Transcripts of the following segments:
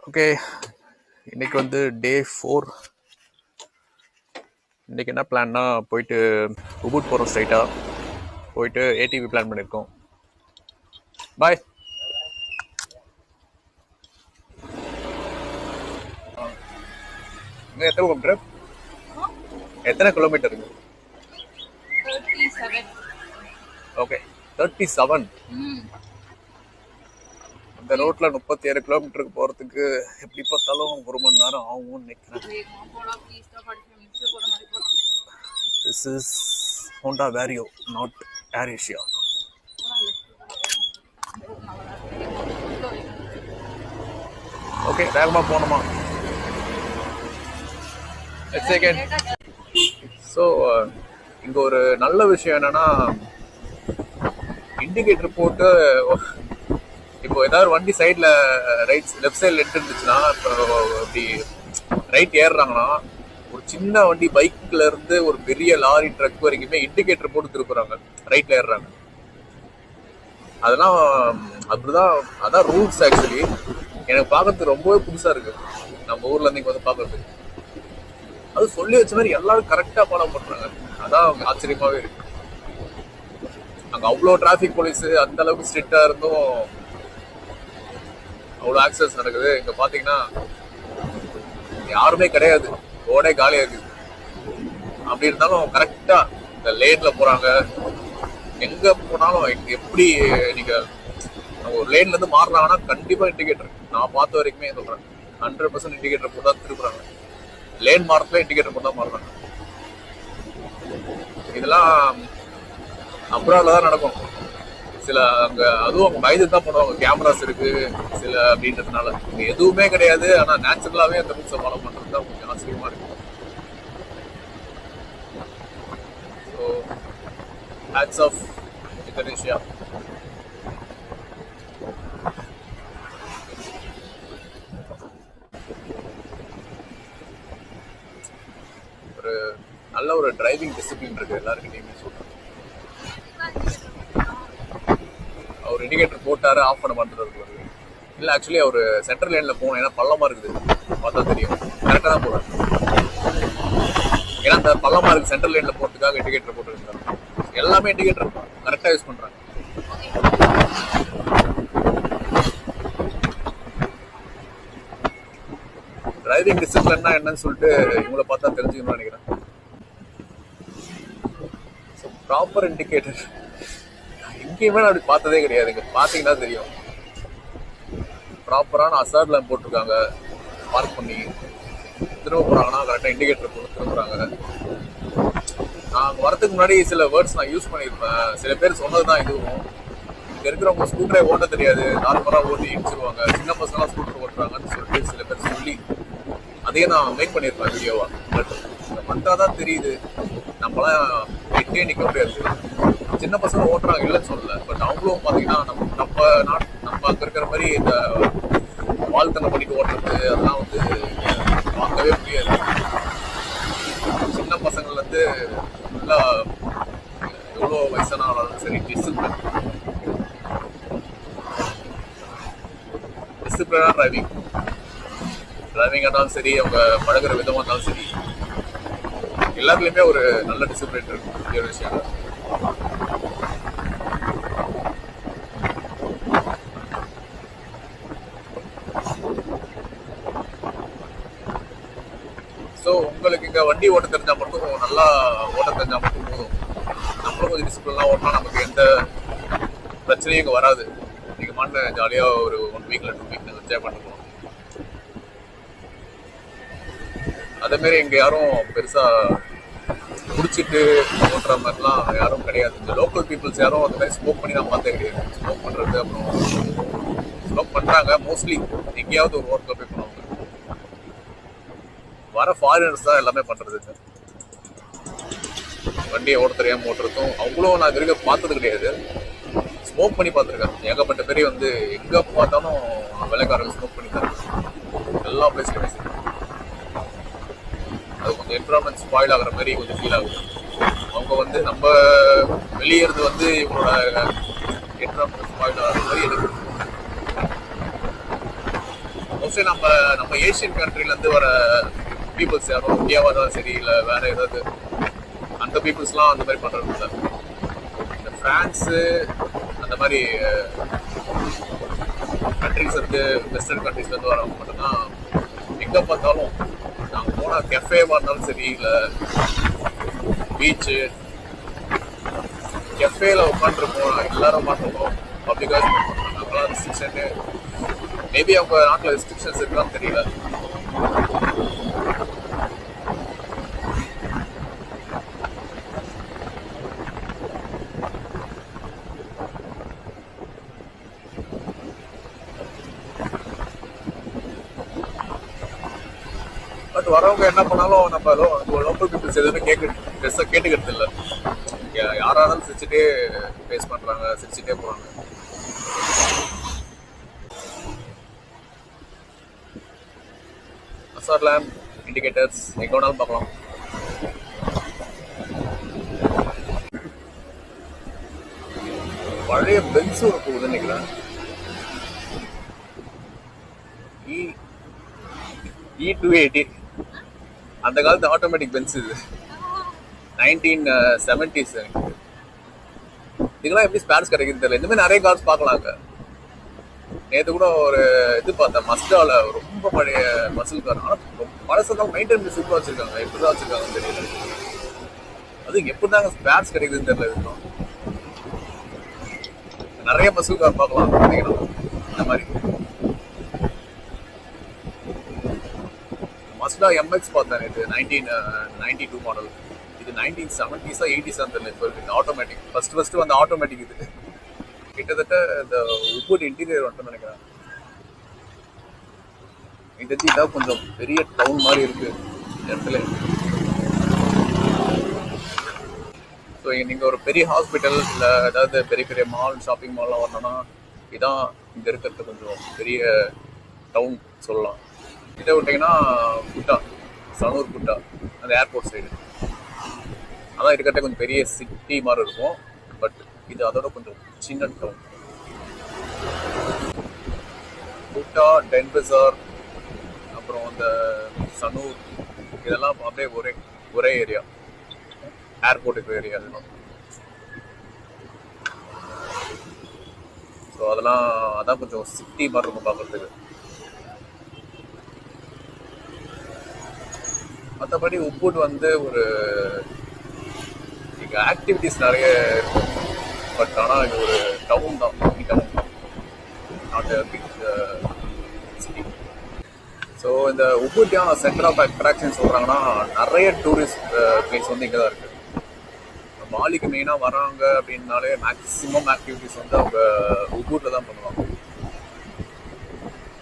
Okay, இன்னைக்கு வந்து டே 4. இன்னைக்கு என்ன பிளான்னா, போயிட்டு உபுட் போகிறோம். ஸ்ட்ரைட்டாக போயிட்டு ஏடிவி பிளான் பண்ணியிருக்கோம். பாய். இன்னும் எத்தனை கிலோமீட்டர்? எத்தனை கிலோமீட்டர் இருக்கு? 37. ஓகே, 37. இந்த ரோட்டில் 37 கிலோமீட்டருக்கு போகிறதுக்கு எப்படி பார்த்தாலும் 1 மணி நேரம் ஆகும்னு நினைக்கிறேன். This is Honda Vario, not Air Asia. Okay, வேகமாக போகணுமா? ஸோ இங்கே ஒரு நல்ல விஷயம் என்னன்னா, இண்டிகேட்டர் போட்டு இப்போ ஏதாவது வண்டி சைடில் லெஃப்ட் சைடில் இருந்துச்சுன்னா, இப்போ இப்படி ரைட் ஏறுறாங்கன்னா, ஒரு சின்ன வண்டி பைக்கில் இருந்து ஒரு பெரிய லாரி ட்ரக் வரைக்குமே இண்டிகேட்டர் போட்டு திருப்புறாங்க, ரைட்டில் ஏறுறாங்க. அதெல்லாம் அப்படிதான், அதான் ரூல்ஸ். ஆக்சுவலி எனக்கு பார்க்கறதுக்கு ரொம்பவே புதுசாக இருக்கு. நம்ம ஊர்ல இருந்து இங்கே வந்து பார்க்கறதுக்கு அது சொல்லி வச்ச மாதிரி எல்லாரும் கரெக்டாக ஃபாலோ பண்ணுறாங்க. அதான் ஆச்சரியமாகவே இருக்கு. அங்கே அவ்வளோ டிராஃபிக் போலீஸ் அந்த அளவுக்கு ஸ்ட்ரிக்டாக இருந்தும் அவ்வளோ ஆக்சஸ் நடக்குது. இங்கே பார்த்தீங்கன்னா யாருமே கிடையாது, ரோடே காலியாக இருக்குது. அப்படி இருந்தாலும் கரெக்டாக இந்த லேனில் போகிறாங்க. எங்கே போனாலும் எப்படி நீங்கள் ஒரு லேன்லேருந்து மாறுறாங்கன்னா கண்டிப்பாக இண்டிகேட்டர், நான் பார்த்த வரைக்குமே சொல்கிறேன், 100% இண்டிகேட்டர் போட்டு தான் திருப்புறாங்க. லேன் மாறத்துல இண்டிகேட்டர் போட்டு தான் மாறுறாங்க. இதெல்லாம் அப்ராட்ல தான் நடக்கும். சில அங்கே அதுவும் அவங்க கைது தான் பண்ணுவாங்க, கேமராஸ் இருக்கு சில அப்படின்றதுனால. இங்கே எதுவுமே கிடையாது, ஆனால் நேச்சுரலாகவே அந்த ரூல்ஸை ஃபாலோ பண்ணுறது தான் கொஞ்சம் ஆச்சரியமாக இருக்கு. So hats off Indonesia. ஒரு நல்ல ஒரு டிரைவிங் டிசிப்ளின் இருக்கு எல்லாருக்கிட்டையுமே. சொல்றேன், அவர் இண்டிகேட்டர் போட்டாரு, ஆஃப் பண்ண மாட்டேறது வருது இல்லை. ஆக்சுவலி அவர் சென்ட்ரல் லைனில் போகணும், ஏன்னா பள்ளமாக இருக்குது, பார்த்தா தெரியும். கரெக்டாக தான் போகிறார், ஏன்னா அந்த பள்ளமாக இருக்குது. சென்ட்ரல் லைனில் போகிறதுக்காக இண்டிகேட்டர் போட்டுருக்காங்க. எல்லாமே இண்டிகேட்டர் கரெக்டாக யூஸ் பண்ணுறாங்க. டிரைவிங் டிசிப்ளின்னா என்னன்னு சொல்லிட்டு இவங்களை பார்த்தா தெரிஞ்சுக்கணும்னு நினைக்கிறேன். ப்ராப்பர் இண்டிகேட்டர் எங்கேயுமே நான் அப்படி பார்த்ததே கிடையாது. இங்கே பார்த்தீங்கன்னா தெரியும், ப்ராப்பரான அசார்ட் லைன் போட்டிருக்காங்க. பார்க் பண்ணி திரும்ப போகிறாங்கன்னா கரெக்டாக இண்டிகேட்டர் போட்டு திரும்புகிறாங்க. நான் வரதுக்கு முன்னாடி சில வேர்ட்ஸ் நான் யூஸ் பண்ணியிருப்பேன். சில பேர் சொன்னது தான் இதுவும். இங்கே இருக்கிறவங்க ஸ்கூட்டரே ஓட்ட தெரியாது, நார்மலாக ஓட்டி இடிச்சிருவாங்க, சின்ன பசங்களாம் ஸ்கூட்டர் ஓட்டுறாங்கன்னு சொல்லிட்டு சில பேர் சொல்லி அதையே நான் மேக் பண்ணியிருப்பேன் வீடியோவா. பட் வந்தால் தான் தெரியுது, நம்மளாம் எட்டே நிற்க முடியாது. சின்ன பசங்க ஓட்டுறாங்க இல்லைன்னு சொல்லலை, பட் அவங்களும் பார்த்தீங்கன்னா நம்ம அங்கே இருக்கிற மாதிரி இந்த வாழ்த்தனை பண்ணிட்டு ஓட்டுறது அதெல்லாம் வந்து பார்க்கவே முடியாது. சின்ன பசங்கள்லேருந்து நல்லா எவ்வளோ வயசானாலும் சரி, டிசிப்ளினாக டிரைவிங் ஆனாலும் சரி, அவங்க பழகிற விதமாக இருந்தாலும் சரி, எல்லாத்துலேயுமே ஒரு நல்ல டிசிப்ளின் இருக்கு. ஒரு விஷயம். ஸோ உங்களுக்கு இங்கே வண்டி ஓட்ட தெரிஞ்சால் மட்டும், நல்லா ஓட்ட தெரிஞ்சால் மட்டும் போதும். நம்மளும் கொஞ்சம் டிசிப்ளினாக ஓட்டினா நமக்கு எந்த பிரச்சனையும் இங்கே வராது. நீங்கள் மாட்ட ஜாலியாக ஒரு 1 வீக்ல 2 வீக் என்ஜாய் பண்ணிக்கலாம். அதேமாரி இங்கே யாரும் பெருசாக குடிச்சிட்டு ஓட்டுற மாதிரிலாம் யாரும் கிடையாது. இந்த லோக்கல் பீப்புள்ஸ் யாரும் அந்த மாதிரி ஸ்மோக் பண்ணி நான் பார்த்தே கிடையாது. ஸ்மோக் பண்ணுறது, அப்புறம் ஸ்மோக் பண்ணுறாங்க மோஸ்ட்லி எங்கேயாவது ஒரு ஓரத்தில் போய் பண்ணுவாங்க. வர ஃபாரினர்ஸ் தான் எல்லாமே பண்ணுறது. வண்டியை ஓட்ட தெரியாமல் ஓட்டுறதும் அவங்களும் நான் இருக்க பார்த்தது கிடையாது. ஸ்மோக் பண்ணி பார்த்துருக்கேன். ஏகப்பட்ட பேர் வந்து எங்கே பார்த்தாலும் வெள்ளைக்காரங்க ஸ்மோக் பண்ணி தான் எல்லா பிளேஸ்லையுமே சரி. அது கொஞ்சம் என்விரான்மெண்ட் ஸ்பாயில் ஆகிற மாதிரி கொஞ்சம் ஃபீல் ஆகுது. அவங்க வந்து நம்ம வெளியே இருந்து வந்து இவங்களோட என்விரான்மெண்ட் ஸ்பாயில் ஆகிற மாதிரி எனக்கு மோஸ்ட்லி நம்ம ஏஷியன் கண்ட்ரிலேருந்து வர பீப்புள்ஸ் யாரும் இந்தியாவாக இருந்தாலும் சரி இல்லை வேற ஏதாவது அந்த பீப்புள்ஸ்லாம் அந்த மாதிரி பண்ணுறது இல்லை. இந்த ஃப்ரான்ஸு அந்த மாதிரி கண்ட்ரிஸ் வந்து வெஸ்டர்ன் கண்ட்ரிஸ்லேருந்து வரவங்க மட்டும்தான் எங்கே பார்த்தாலும் நாங்கள் போனால் கெஃபேவாக இருந்தாலும் சரி இல்லை பீச்சு கெஃபேல உட்காந்துருப்போம் எல்லாரும் பார்த்துருப்போம். பப்ளிக்காக நாங்களாம் ரெஸ்ட்ரிக்ஷனு மேபி அவங்க நாட்டில் ரெஸ்ட்ரிக்ஷன்ஸ் இருக்கான்னு தெரியல. பட் வரவங்க என்ன பண்ணாலும் நம்ம லோக்கல் பீப்புள்ஸ் எதுவுமே கேட்டுக்கிறது இல்லை. யாராக இருந்தாலும் சிரிச்சுட்டே ஃபேஸ் பண்ணுறாங்க, சிரிச்சுட்டே போகிறாங்க. ஹசார்ட் லேம்ப், இண்டிகேட்டர்ஸ் எங்கே வேணாலும் பார்க்கலாம். பழைய பென்ஸ் ஒரு போகுதுன்னு நினைக்கிறேன். E280 அந்த காலத்து ஆட்டோமேட்டிக் பென்ஸ் இது 1970s. இதுக்கெல்லாம் எப்படி ஸ்பேர்ஸ் கிடைக்குன்னு தெரியல. இந்த மாதிரி நிறைய கார்ஸ் பார்க்கலாங்க. நேற்று கூட ஒரு இது பார்த்தேன், மஸ்டால ரொம்ப பழைய மசில் கார். ஆனால் பழசெல்லாம் மெயின்டைன் சூப்பராக வச்சிருக்காங்க. எப்படி தான் வச்சிருக்காங்கன்னு தெரியல. அது எப்படி தாங்க ஸ்பேர்ஸ் கிடைக்குதுன்னு தெரியல. இதுக்கும் நிறைய மசில் கார் பார்க்கலாம் பார்த்தீங்கன்னா. இந்த மாதிரி மஸ்டா MX பார்த்தேன் இது 1992 மாடல். இது 1970s 80s தெரியல. இப்போ இருக்கு ஆட்டோமேட்டிக். ஃபர்ஸ்ட் வந்து ஆட்டோமேட்டிக். இது கிட்டத்தட்ட இந்த உப்புட் இன்டீரியர் வந்துட்டு நினைக்கிறேன். இதான் கொஞ்சம் பெரிய டவுன் மாதிரி இருக்கு இந்த இடத்துல. ஸோ நீங்கள் ஒரு பெரிய ஹாஸ்பிட்டல் இல்லை ஏதாவது பெரிய பெரிய மால், ஷாப்பிங் மால்லாம் வரணும்னா இதான் இங்கே இருக்கிறது கொஞ்சம் பெரிய டவுன் சொல்லலாம். இதை விட்டிங்கன்னா குட்டா, சனூர் குட்டா, அந்த ஏர்போர்ட் சைடு அதான் இருக்கிறத கொஞ்சம் பெரிய சிட்டி மாதிரி இருக்கும். பட் இது அதோட கொஞ்சம் சின்ன டவுன். குட்டா, டென்பசார், அப்புறம் அந்த சனூர் இதெல்லாம் அப்படியே ஒரே ஏரியா, ஏர்போர்ட்டுக்கு ஏரியா இதெல்லாம். ஸோ அதான் கொஞ்சம் சிட்டி மாதிரி இருக்கும் பார்க்குறதுக்கு. மற்றபடி உப்புட் வந்து ஒரு இங்கே ஆக்டிவிட்டிஸ் நிறைய இருக்கும். பட் ஆனால் இது ஒரு டவுன் தான், டவுன் தான், நாட் பிக் சிட்டி. ஸோ இந்த உப்புட்டியான சென்டர் ஆஃப் அட்ராக்ஷன் சொல்கிறாங்கன்னா நிறைய டூரிஸ்ட் பிளேஸ் வந்து இங்கே தான் இருக்குது. மாலிக்கு மெயினாக வராங்க அப்படின்னாலே மேக்ஸிமம் ஆக்டிவிட்டிஸ் வந்து அவங்க உப்புட்டில் தான் பண்ணுவாங்க.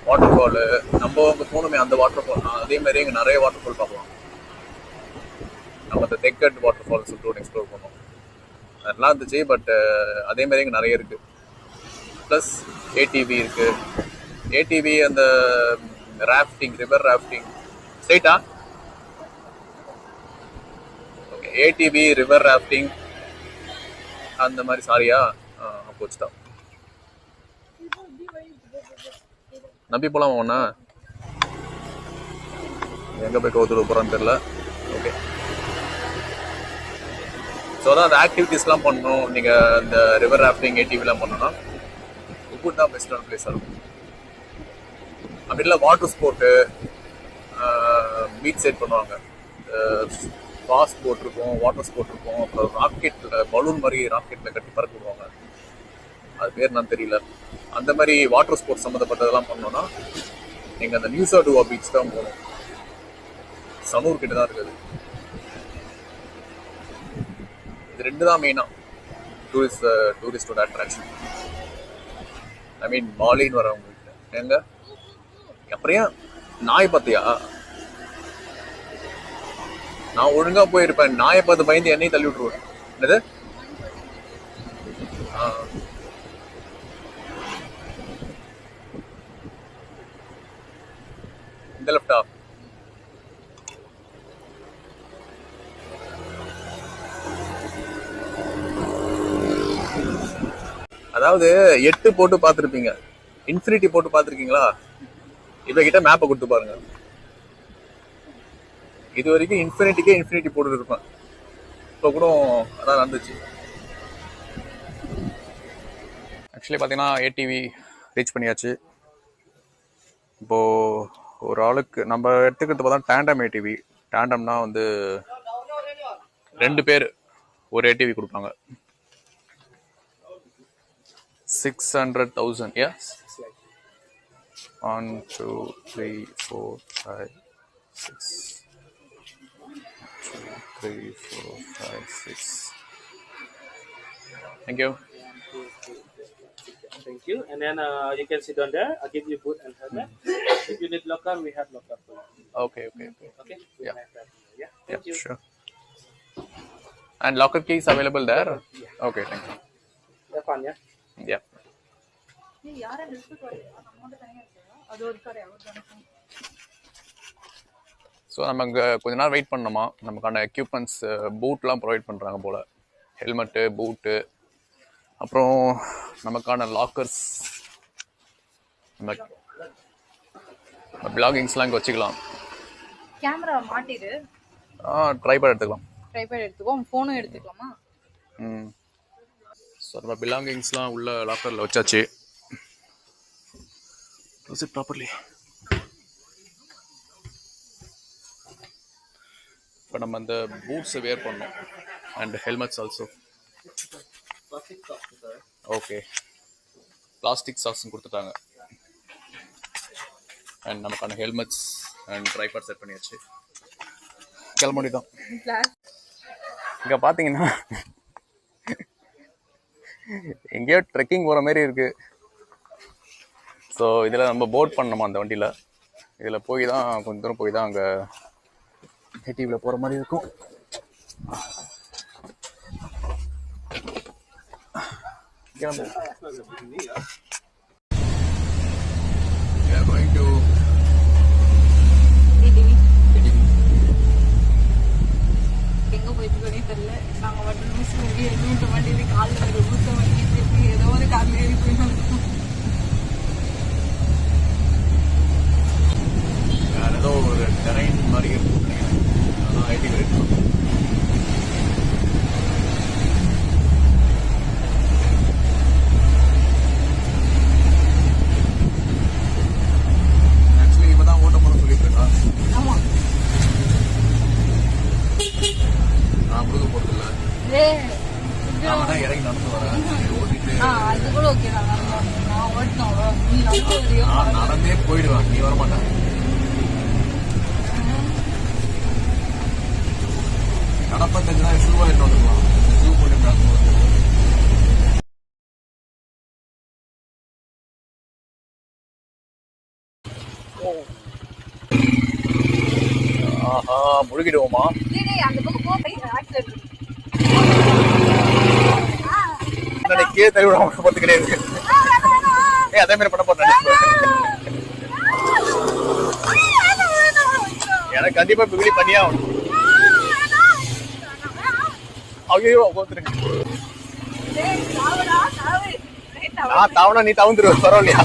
வாட்டர் ஃபாலு நம்ம அங்கே போகணுமே, அந்த வாட்டர் ஃபால் அதே மாதிரி இங்கே நிறைய வாட்டர் ஃபால் பார்க்கலாம். நம்ம அந்த தெக்கட் வாட்டர் ஃபால்ஸ் சொல்லிட்டு ஒன்று எக்ஸ்ப்ளோர் பண்ணோம், அதெல்லாம் இருந்துச்சு. பட் அதே மாதிரி இங்கே நிறைய இருக்குது. ப்ளஸ் ஏடிவி இருக்குது. ஏடிவி அந்த ராஃப்டிங், ரிவர் ராஃப்டிங் ஸ்ட்ரைட்டா ஓகே. ஏடிவி ரிவர் ராஃப்டிங் அந்த மாதிரி. சாரியா போச்சுட்டா. நம்பி போகலாமா ஒன்றா? எங்கே போய் கவுத்துட்டு போகிறான்னு தெரில. ஓகே. ஸோ அதான் அந்த ஆக்டிவிட்டீஸ்லாம் பண்ணணும். நீங்கள் இந்த ரிவர் ராஃப்டிங், ஏடிவிலாம் பண்ணணும்னா உப்புட் தான் பெஸ்ட்டான பிளேஸாக இருக்கும். அப்படி இல்லை வாட்டர் ஸ்போர்ட்டு, பீச் சைட் பண்ணுவாங்க. ஃபாஸ்ட் போட் இருக்கும், வாட்டர் ஸ்போர்ட் இருக்கும், அப்புறம் ராக்கெட்டில் பலூன் மாதிரி ராக்கெட்டில் கட்டி பறக்க விடுவாங்க. அது பேர் நான் தெரியல. அந்த மாதிரி வாட்டர் ஸ்போர்ட்ஸ் சம்மந்தப்பட்டதெல்லாம் பண்ணோன்னா நீங்கள் அந்த நியூ சாடுவா பீச் தான் போகணும். சனூர் கிட்ட தான் இருக்குது. இது ரெண்டு தான் மெயினாக டூரிஸ்டோட அட்ராக்ஷன். ஐ மீன் பாலின்னு வரவங்ககிட்ட. எங்க அப்புறம் நாய் பார்த்தியா? நான் ஒழுங்காக போயிருப்பேன், நாயை பார்த்து பயந்து என்னையும் தள்ளி விட்டுருவேன். என்னது? இந்த லெஃப்டா? அதாவது 8 போட்டு பார்த்துருப்பீங்க, இன்ஃபினிட்டி போட்டு பார்த்துருக்கீங்களா? இவகிட்ட மேப்பை கொடுத்து பாருங்க. இது வரைக்கும் இன்ஃபினிட்டி போட்டு இருப்பேன். இப்போ கூட அதான் நடந்துச்சு. ஆக்சுவலி பார்த்தீங்கன்னா ஏடிவி ரீச் பண்ணியாச்சு. இப்போது ஒரு ஆளுக்கு நம்ம எடுத்துக்கிறது பார்த்தா டேண்டம் ஏடிவி. டேண்டம்னா வந்து 2 பேர் ஒரு ஏடிவி கொடுப்பாங்க. 600,000. Yes. 1 2 3 4 5 6 2 3 4 5 6. Thank you. Thank you. And then you can sit down there. I'll give you boot and helmet. If you need locker, we have locker for you. Okay. Okay. We Yeah. have that. Yeah. Thank you. Sure. And locker keys available there? Yeah. Okay, thank you. Have fun, yeah. Yeah. So நம்ம இங்கே கொஞ்ச நேரம் wait பண்ணோமா. நமக்கான equipments பூட்லாம் provide பண்ணுறாங்க போல். Helmet, பூட்டு, அப்புறம் நமக்கான லாக்கர்ஸ், நம்ம பிலாகிங்ஸ்லாம் இங்கே வச்சுக்கலாம். கேமரா மாட்டிடு. ட்ரைபேட் எடுத்துக்கலாம். ட்ரைபேட் எடுத்துக்கோ. ஃபோனும் எடுத்துக்கலாமா? ஸோ நம்ம பிலாங்கிங்ஸ்லாம் உள்ள லாக்கரில் வச்சாச்சு. Close it properly. இப்போ நம்ம அந்த பூட்ஸை வேர் பண்ணோம். And helmets also. Okay, plastic சாக்ஸும் கொடுத்துட்டாங்க. அண்ட் நமக்கான ஹெல்மெட்ஸ் அண்ட் ட்ரைபாட் செட் பண்ணியாச்சு. கிளம்ப வேண்டியதான். இங்கே பார்த்தீங்கன்னா எங்கேயோ ட்ரெக்கிங் போகிற மாதிரி இருக்கு. ஸோ இதில் நம்ம போட் பண்ணோமா அந்த வண்டியில். இதில் போய் தான் கொஞ்சம் தூரம் போய் தான் அங்கே ஏடிவியில் போகிற மாதிரி இருக்கும். எங்க போயிட்டு தெரியல. நாங்க மட்டும் லூசு மூட்டை வண்டி காலில் ஊத்த வண்டி ஏதோ ஒரு காலில் ஏறி போயிட்டு ஏதோ ஒரு டெரைன் மாதிரி இருக்கும். அதான் ஐடி இருக்கும். ஆக்சுவலி இப்போ தான் ஓட்ட போகிற சொல்லிட்டு இருக்கா. ஆமா, நான் முழுக்க போகிறதில்ல. நான் தான் இறங்கி நடந்து வரேன். ஓட்டிட்டு அது கூட ஓகே. நான் ஓட்டணும். நீ நான் நடந்தே போயிடுவேன். நீ வரமாட்டேன். நடப்பத்தஞ்சு தான் ஷூ வாங்கிட்டு வந்துக்கலாம். ஷூ போட்டு நடந்து. ஆஹா, முழுகிடுவோமா? அந்த பக்கம் போ. கீழே தள்ளி விட போறது கிடையாது. அதே மாதிரி பண்ண போறேன். எனக்கு கண்டிப்பா பிகிலி பண்ணியா ஆகணும். ஐயோ உட்காந்துருங்க. நான் தாவனா நீ தவந்துருவ. பரவாயில்லையா?